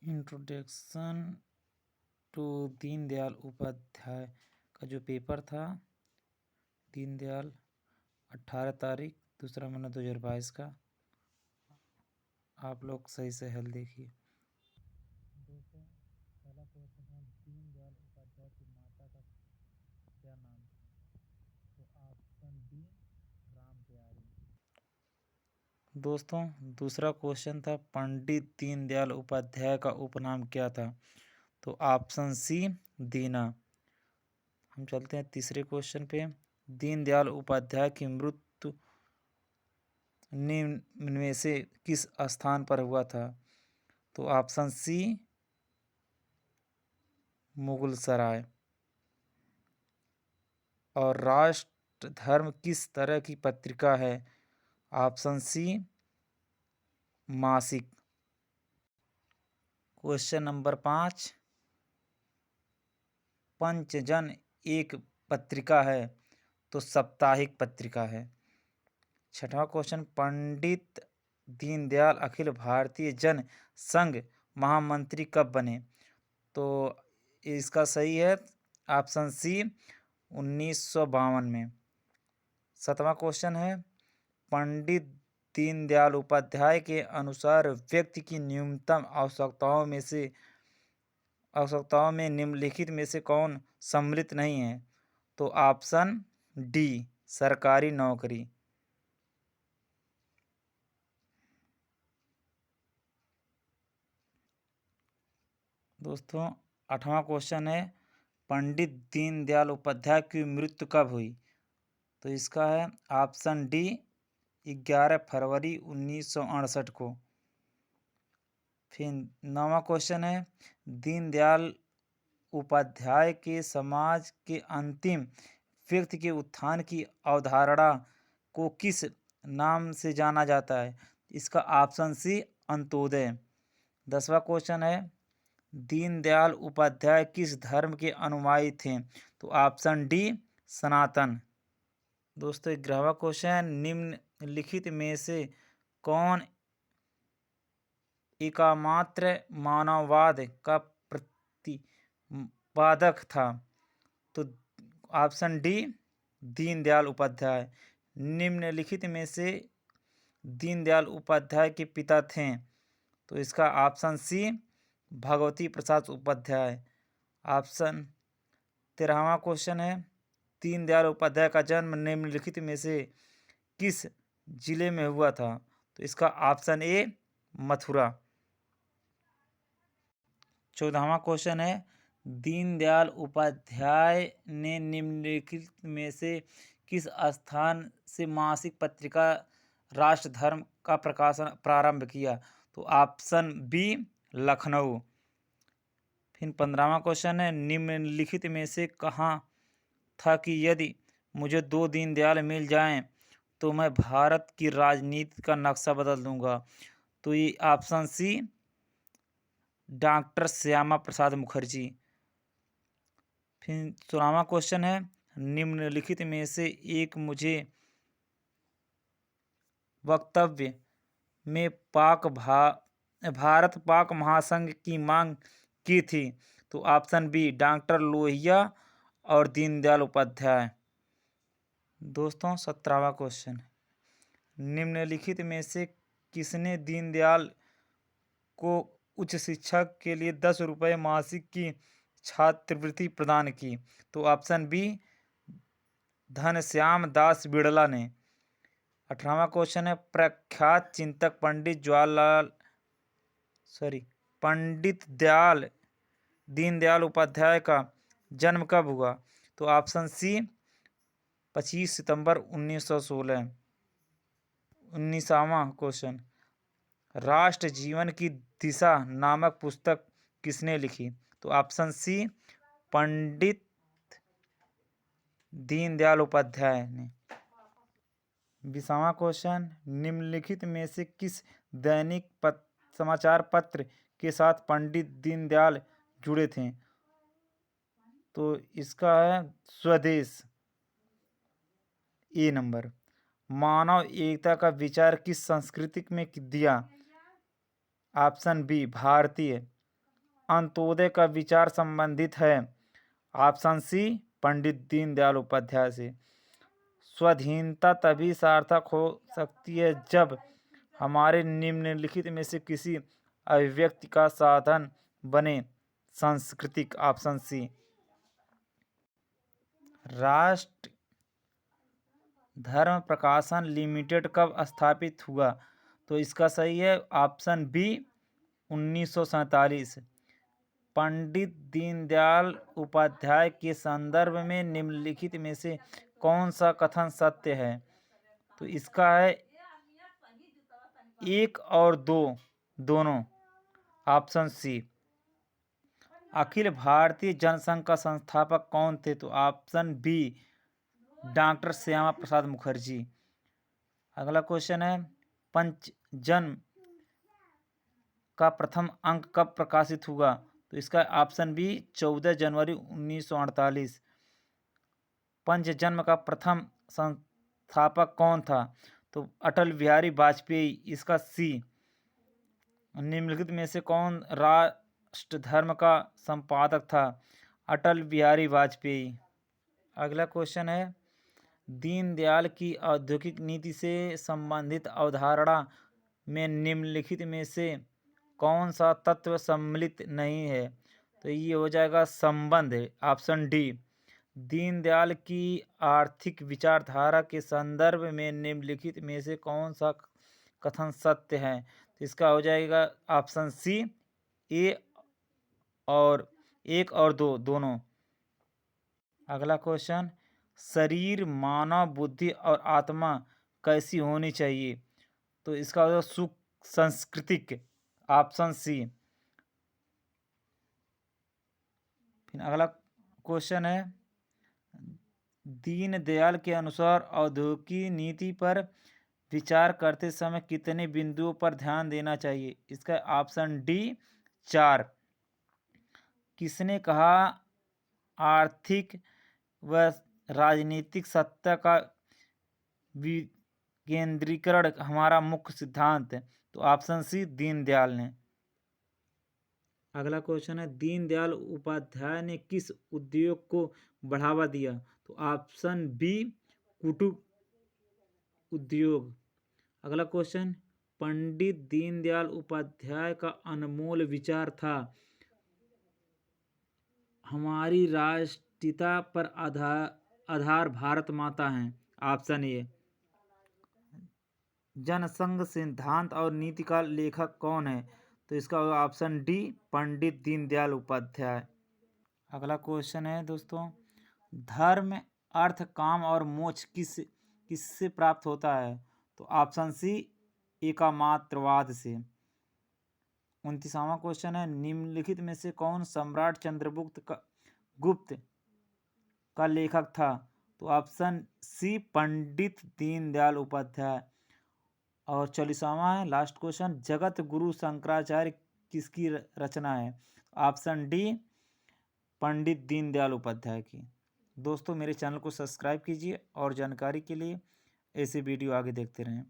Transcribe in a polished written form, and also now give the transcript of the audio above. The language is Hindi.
इंट्रोडक्शन टू दीनदयाल उपाध्याय का जो पेपर था, दीनदयाल 18 तारीख 2 महीना 2022 का। आप लोग सही से हल देखिए। दोस्तों, पहला क्वेश्चन है, दीनदयाल उपाध्याय की माता का क्या नाम था? तो ऑप्शन बी, राम प्यारी। दोस्तों, दूसरा क्वेश्चन था, पंडित दीनदयाल उपाध्याय का उपनाम क्या था? तो ऑप्शन सी, दीना। हम चलते हैं तीसरे क्वेश्चन पे। दीनदयाल उपाध्याय की मृत्यु निम्न में से किस स्थान पर हुआ था? तो ऑप्शन सी, मुगलसराय। और राष्ट्र धर्म किस तरह की पत्रिका है? ऑप्शन सी, मासिक। क्वेश्चन नंबर 5, पंचजन एक पत्रिका है तो साप्ताहिक पत्रिका है। छठवां क्वेश्चन, पंडित दीनदयाल अखिल भारतीय जन संघ महामंत्री कब बने? तो इसका सही है ऑप्शन सी, 1952 में। सातवां क्वेश्चन है, पंडित दीनदयाल उपाध्याय के अनुसार व्यक्ति की न्यूनतम आवश्यकताओं में निम्नलिखित में से कौन सम्मिलित नहीं है? तो ऑप्शन डी, सरकारी नौकरी। दोस्तों, 8वां क्वेश्चन है, पंडित दीनदयाल उपाध्याय की मृत्यु कब हुई? तो इसका है ऑप्शन डी, 11 फरवरी 1968 को। फिर 9वां क्वेश्चन है, दीनदयाल उपाध्याय के समाज के अंतिम व्यक्ति के उत्थान की अवधारणा को किस नाम से जाना जाता है? इसका ऑप्शन सी, अंत्योदय। 10वां क्वेश्चन है, दीनदयाल उपाध्याय किस धर्म के अनुयायी थे? तो ऑप्शन डी, सनातन। दोस्तों, 11वां क्वेश्चन, निम्नलिखित में से कौन एकमात्र मानववाद का प्रतिपादक था? तो ऑप्शन डी, दीनदयाल उपाध्याय। निम्नलिखित में से दीनदयाल उपाध्याय के पिता थे? तो इसका option C, Bhagwati Prasad Upadhyay. Option 13वां question है, दीनदयाल उपाध्याय का जन्म निम्नलिखित में से किस जिले में हुआ था? तो इसका ऑप्शन ए, मथुरा। 14वां क्वेश्चन है, दीनदयाल उपाध्याय ने निम्नलिखित में से किस स्थान से मासिक पत्रिका राष्ट्र धर्म का प्रकाशन प्रारंभ किया? तो ऑप्शन बी, लखनऊ। फिर 15वां क्वेश्चन है, निम्नलिखित में से कहाँ था कि यदि मुझे 2 दीनदयाल मिल जाएं तो मैं भारत की राजनीति का नक्शा बदल दूंगा? तो ये option C, doctor Shyama Prasad Mukherjee. फिर 16वां क्वेश्चन है, निम्नलिखित में से एक मुझे वक्तव्य में भारत पाक महासंघ की मांग की थी? तो ऑप्शन बी, डॉक्टर लोहिया और दीनदयाल उपाध्याय। दोस्तों, 17वां क्वेश्चन, निम्नलिखित में से किसने दीनदयाल को उच्च शिक्षा के लिए 10 रुपये मासिक की छात्रवृत्ति प्रदान की? तो ऑप्शन बी, घनश्याम दास बिड़ला ने। 18वां क्वेश्चन है, प्रख्यात चिंतक पंडित दीनदयाल उपाध्याय का जन्म कब हुआ? तो ऑप्शन सी, 25 सितंबर 1916। 19वां क्वेश्चन, राष्ट्र जीवन की दिशा नामक पुस्तक किसने लिखी? तो ऑप्शन सी, पंडित दीनदयाल उपाध्याय ने। 20वां क्वेश्चन, निम्नलिखित में से किस दैनिक समाचार पत्र के साथ पंडित दीनदयाल जुड़े थे? तो इसका है स्वदेश, ए नंबर। मानव एकता का विचार किस संस्कृति में दिया? ऑप्शन बी, भारतीय। अंत्योदय का विचार संबंधित है? ऑप्शन सी पंडित दीनदयाल उपाध्याय से। स्वाधीनता तभी सार्थक हो सकती है जब हमारे निम्नलिखित में से किसी अभिव्यक्ति का साधन बने सांस्कृतिक। Option C. राष्ट्र धर्म प्रकाशन लिमिटेड कब स्थापित हुआ? तो इसका सही है ऑप्शन बी 1947। पंडित दीनदयाल उपाध्याय के संदर्भ में निम्नलिखित में से कौन सा कथन सत्य है? तो इसका है 1 और 2 दोनों। Option C. अखिल भारतीय जनसंघ का संस्थापक कौन थे? तो option B doctor Shyama Prasad Mukherjee. अगला क्वेश्चन है पंचजन्म का प्रथम अंक कब प्रकाशित हुआ? तो इसका ऑप्शन बी 14 जनवरी 1948। पंचजन्म का प्रथम संस्थापक कौन था? तो अटल बिहारी वाजपेयी। इसका सी। निम्नलिखित में से कौन राष्ट्र धर्म का संपादक था? अटल बिहारी वाजपेयी। अगला क्वेश्चन है दीनदयाल की औद्योगिक नीति से संबंधित अवधारणा में निम्नलिखित में से कौन सा तत्व सम्मिलित नहीं है? तो ये हो जाएगा संबंध। Option D. दीनदयाल की आर्थिक विचारधारा के संदर्भ में निम्नलिखित में से कौन सा कथन सत्य है? तो इसका हो जाएगा ऑप्शन सी ए और 1 और 2 दोनों। अगला क्वेश्चन शरीर मानव बुद्धि और आत्मा कैसी होनी चाहिए? तो इसका हो जाएगा सुसंस्कृतिक। Option C. फिर अगला क्वेश्चन है दीनदयाल के अनुसार औद्योगिक नीति पर विचार करते समय कितने बिंदुओं पर ध्यान देना चाहिए? इसका ऑप्शन डी 4। किसने कहा आर्थिक व राजनीतिक सत्ता का विकेंद्रीकरण हमारा मुख्य सिद्धांत है? तो ऑप्शन सी दीनदयाल ने। अगला क्वेश्चन है दीनदयाल उपाध्याय ने किस उद्योग को बढ़ावा दिया? तो ऑप्शन बी कुटीर उद्योग। अगला क्वेश्चन पंडित दीनदयाल उपाध्याय का अनमोल विचार था हमारी राष्ट्रीयता पर आधार भारत माता है। Option A. जनसंघ सिद्धांत और नीति का लेखक कौन है? तो इसका ऑप्शन डी पंडित दीनदयाल उपाध्याय। अगला क्वेश्चन है दोस्तों धर्म अर्थ काम और मोक्ष किससे प्राप्त होता है? तो ऑप्शन सी एकमात्रवाद से। 29वां क्वेश्चन है निम्नलिखित में से कौन सम्राट गुप्त का लेखक था? तो ऑप्शन सी पंडित दीनदयाल उपाध्याय। और 40वां है लास्ट क्वेश्चन जगत गुरु शंकराचार्य किसकी रचना है? ऑप्शन डी पंडित दीनदयाल उपाध्याय की। दोस्तों मेरे चैनल को सब्सक्राइब कीजिए और जानकारी के लिए ऐसे वीडियो आगे देखते रहें।